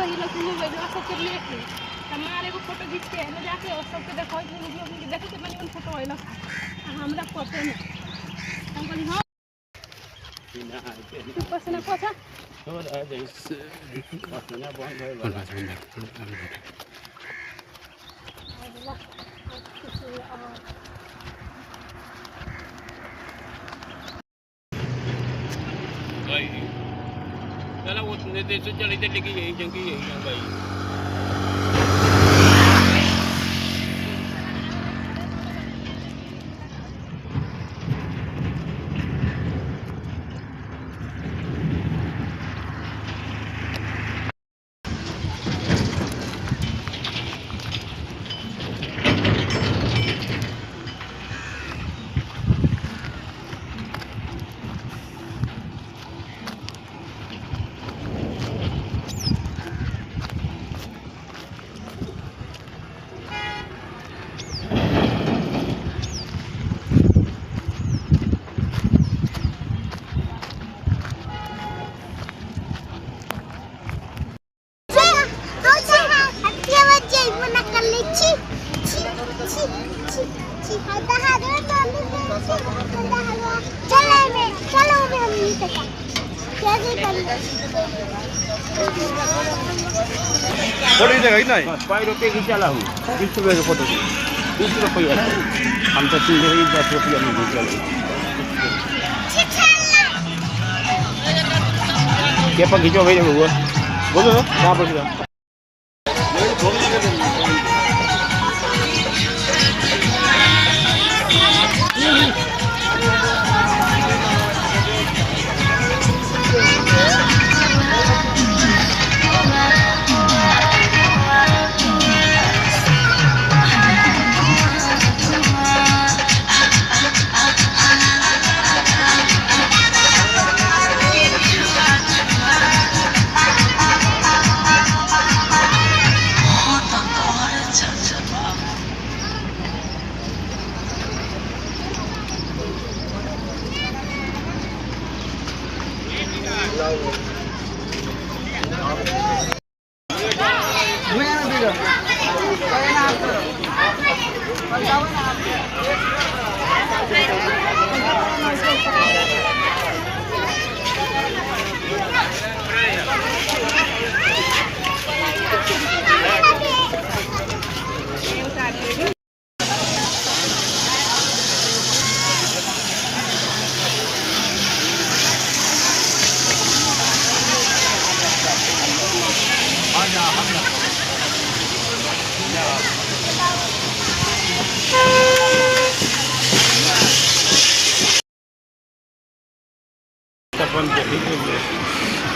ये लोग वीडियो सबके लेके हमारे को फोटो खींच के ना जाके और सबके देखो वीडियो में देखो कि मैंने फोटो है ना हमरा पते नहीं हम कहली हां पसना पछा और आ जैसे पसना बंद है वाला भाई चलो वो देश चली थे लेकिन यही जंगी यही है भाई फोटो खींचेगा इतना ही 5 रुपये की चला हूँ 20 रुपये की फोटो 20 रुपये हम तो 10 रुपये में भी चले क्या पर खींचो भाई वो बोलो ना कहाँ पर खींचा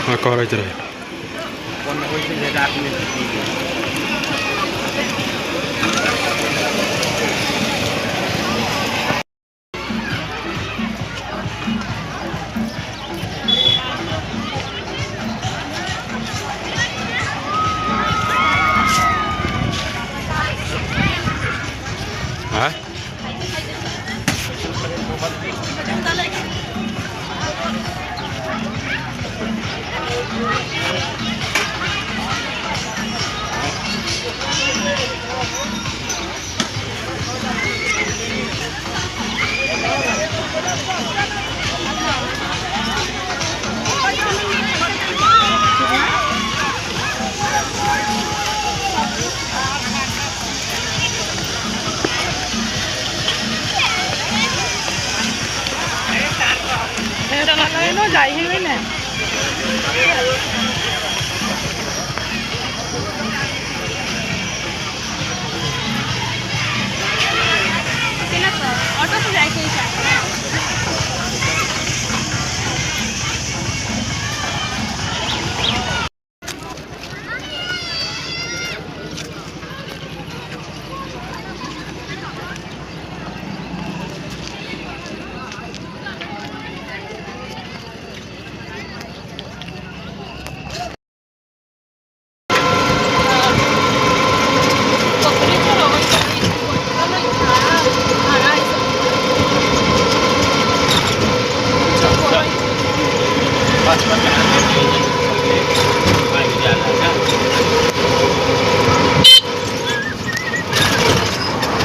हाँ कह रहे थे हाँ nó dày như thế này auto से जाके Mas